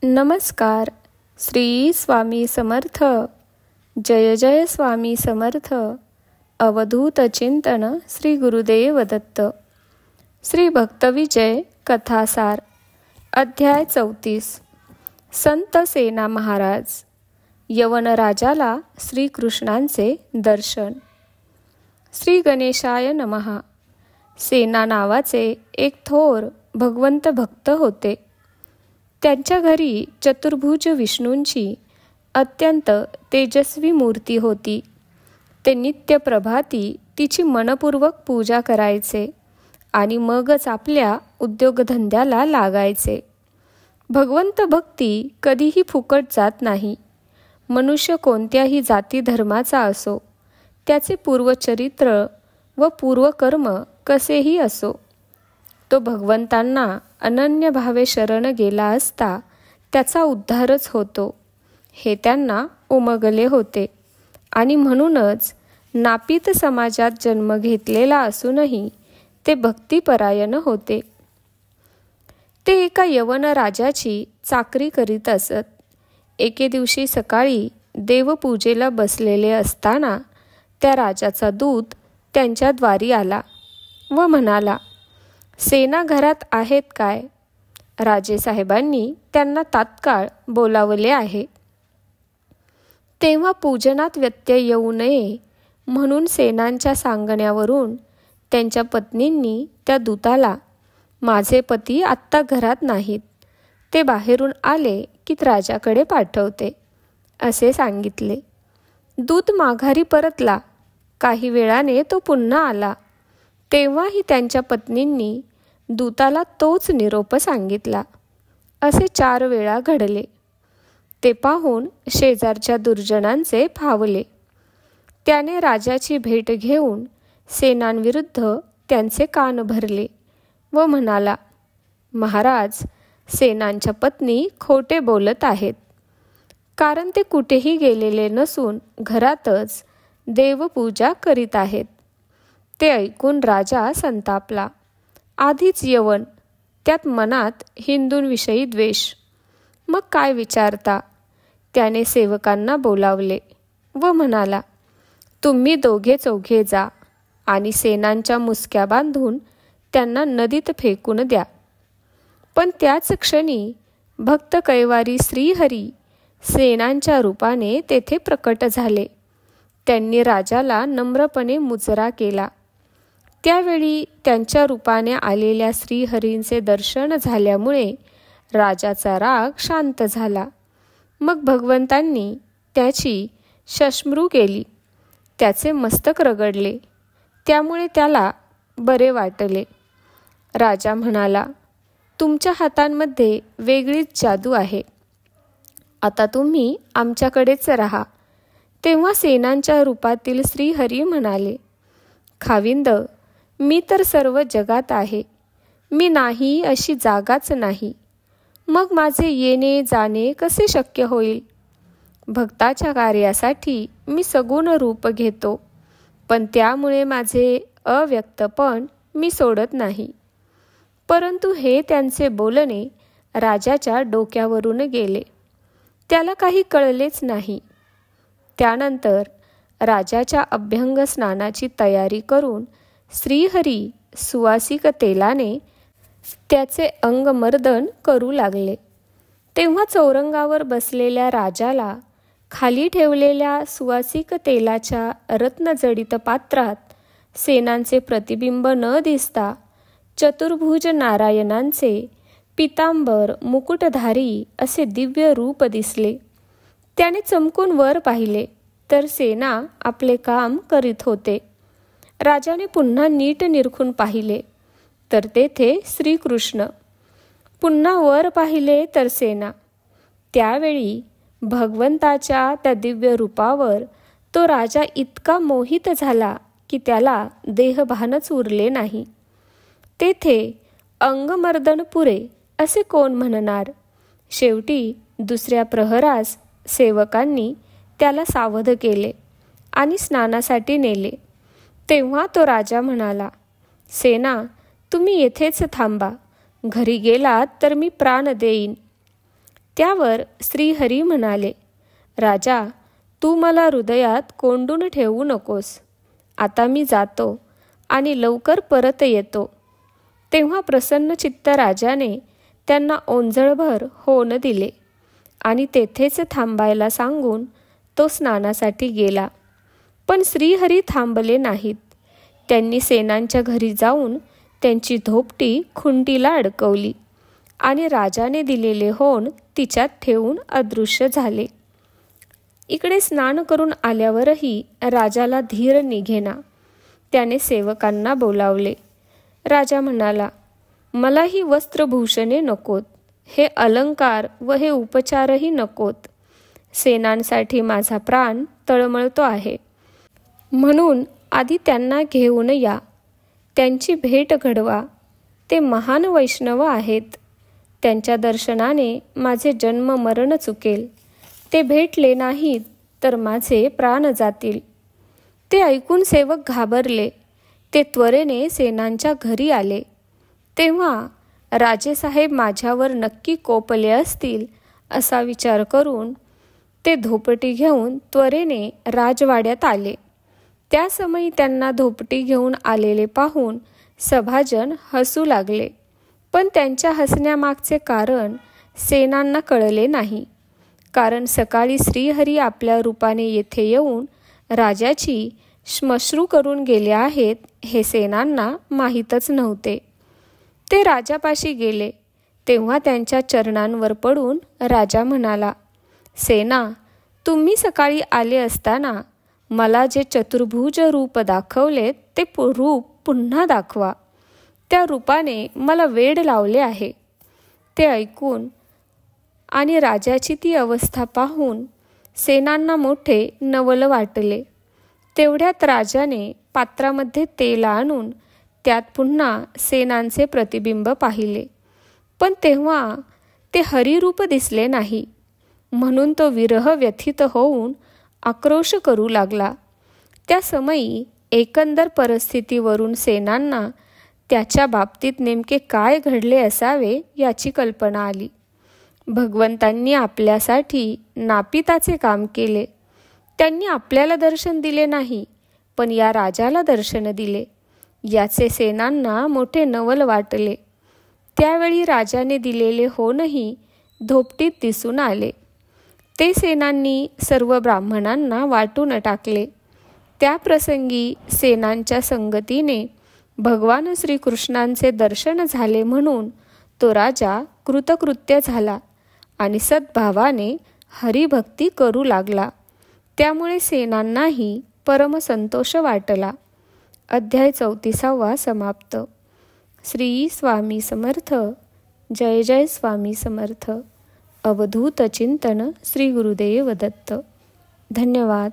नमस्कार. श्री स्वामी समर्थ. जय जय स्वामी समर्थ. अवधूत चिंतन श्री गुरुदेव दत्त. श्री भक्तविजय कथासार. अध्याय 34. संत सेना महाराज. यवन राजाला श्रीकृष्णांचे दर्शन. श्री गणेशाय नमः. सेना नावाचे एक थोर भगवंत भक्त होते. त्यांच्या घरी चतुर्भुज विष्णूंची अत्यंत तेजस्वी मूर्ती होती. ते नित्य प्रभाती तिची मनपूर्वक पूजा करायचे आणि मगच आपल्या उद्योगधंद्याला लागायचे. भगवंत भक्ती कधीही फुकट जात नाही. मनुष्य कोणत्याही जाती धर्माचा असो, त्याचे पूर्वचरित्र व पूर्वकर्म कसेही असो, तो भगवंतांना अनन्य भावे शरण गेला असता त्याचा उद्धारच होतो, हे त्यांना उमगले होते. आणि म्हणूनच नापित समाजात जन्म घेतलेला असूनही ते भक्तिपरायण होते. ते एका यवन राजाची चाकरी करीत असत. एके दिवशी सकाळी देवपूजेला बसलेले असताना त्या राजाचा दूत त्यांच्या द्वारी आला व म्हणाला, सेना घरात आहेत काय? राजेसाहेबांनी त्यांना तात्काळ बोलावले आहे. तेव्हा पूजनात व्यत्यय येऊ नये म्हणून सेनांच्या सांगण्यावरून त्यांच्या पत्नींनी त्या दूताला, माझे पती आत्ता घरात नाहीत, ते बाहेरून आले की राजाकडे पाठवते, असे सांगितले. दूत माघारी परतला. काही वेळाने तो पुन्हा आला. तेव्हाही त्यांच्या पत्नींनी दूताला तोच निरोप सांगितला. असे 4 वेळा घडले. ते पाहून शेजारच्या दुर्जनांचे फावले. त्याने राजाची भेट घेऊन सेनांविरुद्ध त्यांचे कान भरले व म्हणाला, महाराज, सेनांच्या पत्नी खोटे बोलत आहेत. कारण ते कुठेही गेलेले नसून घरातच देवपूजा करीत आहेत. ते ऐकून राजा संतापला. आधीच यवन, त्यात मनात हिंदूंविषयी द्वेष. मग काय विचारता? त्याने सेवकांना बोलावले व म्हणाला, तुम्ही दोघे चौघे जा आणि सेनांच्या मुसक्या बांधून त्यांना नदीत फेकून द्या. पण त्याच क्षणी भक्त कैवारी श्रीहरी सेनांच्या रूपाने तेथे प्रकट झाले. त्यांनी राजाला नम्रपणे मुजरा केला. त्यावेळी त्यांच्या रूपाने आलेल्या श्रीहरींचे दर्शन झाल्यामुळे राजाचा राग शांत झाला. मग भगवंतांनी त्याची श्मश्रू केली. त्याचे मस्तक रगडले. त्यामुळे त्याला बरे वाटले. राजा म्हणाला, तुमच्या हातांमध्ये वेगळीच जादू आहे. आता तुम्ही आमच्याकडेच राहा. तेव्हा सेनांच्या रूपातील श्रीहरी म्हणाले, खाविंद, मी तर सर्व जगात आहे. मी नाही अशी जागाच नाही. मग माझे येणे जाणे कसे शक्य होईल? भक्ताच्या कार्यासाठी मी सगुण रूप घेतो, पण त्यामुळे माझे अव्यक्तपण मी सोडत नाही. परंतु हे त्यांचे बोलणे राजाच्या डोक्यावरून गेले. त्याला काही कळलेच नाही. त्यानंतर राजाच्या अभ्यंग स्नानाची तयारी करून श्रीहरी सुवासिक तेलाने त्याचे अंगमर्दन करू लागले. तेव्हा चौरंगावर बसलेल्या राजाला खाली ठेवलेल्या सुवासिक तेलाच्या रत्नजडित पात्रात सेनांचे प्रतिबिंब न दिसता चतुर्भुज नारायणांचे पितांबर मुकुटधारी असे दिव्य रूप दिसले. त्याने चमकून वर पाहिले तर सेना आपले काम करीत होते. राजाने पुन्हा नीट निरखून पाहिले तर तेथे श्रीकृष्ण. पुन्हा वर पाहिले तर सेना. त्यावेळी भगवंताच्या त्या दिव्य रूपावर तो राजा इतका मोहित झाला की त्याला देहभानच उरले नाही. तेथे अंगमर्दन पुरे असे कोण म्हणणार? शेवटी दुसऱ्या प्रहरास सेवकांनी त्याला सावध केले आणि स्नानासाठी नेले. तेव्हा तो राजा म्हणाला, सेना, तुम्ही येथेच थांबा. घरी गेलात तर मी प्राण देईन. त्यावर श्रीहरी म्हणाले, राजा, तू मला हृदयात कोंडून ठेवू नकोस. आता मी जातो आणि लवकर परत येतो. तेव्हा प्रसन्नचित्त राजाने त्यांना ओंजळभर होऊन दिले आणि तेथेच थांबायला सांगून तो स्नानासाठी गेला. पण श्रीहरी थांबले नाहीत. त्यांनी सेनांच्या घरी जाऊन त्यांची धोपटी खुंटीला अडकवली आणि राजाने दिलेले होण तिच्यात ठेवून अदृश्य झाले. इकडे स्नान करून आल्यावरही राजाला धीर निघेना. त्याने सेवकांना बोलावले. राजा म्हणाला, मला ही वस्त्रभूषणे नकोत, हे अलंकार व हे उपचारही नकोत. सेनांसाठी माझा प्राण तळमळतो आहे. म्हणून आधी त्यांना घेऊन या, त्यांची भेट घडवा. ते महान वैष्णव आहेत. त्यांच्या दर्शनाने माझे जन्म मरण चुकेल. ते भेटले नाहीत तर माझे प्राण जातील. ते ऐकून सेवक घाबरले. ते त्वरेने सेनांच्या घरी आले. तेव्हा राजेसाहेब माझ्यावर नक्की कोपले असतील असा विचार करून ते धोपटी घेऊन त्वरेने राजवाड्यात आले. त्या समयी त्यांना धोपटी घेऊन आलेले पाहून सभाजन हसू लागले. पण त्यांच्या हसण्यामागचे कारण सेनांना कळले नाही. कारण सकाळी श्रीहरी आपल्या रूपाने येथे येऊन राजाची श्मश्रू करून गेले आहेत हे सेनांना माहीतच नव्हते. ते राजापाशी गेले. तेव्हा त्यांच्या चरणांवर पडून राजा म्हणाला, सेना, तुम्ही सकाळी आले असताना मला जे चतुर्भुज रूप दाखवले ते रूप पुन्हा दाखवा. त्या रूपाने मला वेड लावले आहे. ते ऐकून आणि राजाची ती अवस्था पाहून सेनांना मोठे नवल वाटले. तेवढ्यात राजाने पात्रामध्ये तेल आणून त्यात पुन्हा सेनांचे प्रतिबिंब पाहिले. पण तेव्हा ते हरिरूप दिसले नाही. म्हणून तो विरह व्यथित होऊन आक्रोश करू लागला. त्या समयी एकंदर परिस्थितीवरून सेनांना त्याच्या बाबतीत नेमके काय घडले असावे याची कल्पना आली. भगवंतांनी आपल्यासाठी नापिताचे काम केले. त्यांनी आपल्याला दर्शन दिले नाही, पण या राजाला दर्शन दिले. याचे सेनांना मोठे नवल वाटले. त्यावेळी राजाने दिलेले होणही धोपटीत दिसून आले. ते सेनांनी सर्व ब्राह्मणांना वाटून टाकले. त्या प्रसंगी सेनांच्या संगतीने भगवान श्रीकृष्णांचे दर्शन झाले म्हणून तो राजा कृतकृत्य झाला आणि सद्भावाने हरिभक्ती करू लागला. त्यामुळे सेनांनाही परमसंतोष वाटला. अध्याय 34 समाप्त. श्री स्वामी समर्थ. जय जय स्वामी समर्थ. अवधूत चिंतन श्री गुरुदेव दत्त. धन्यवाद.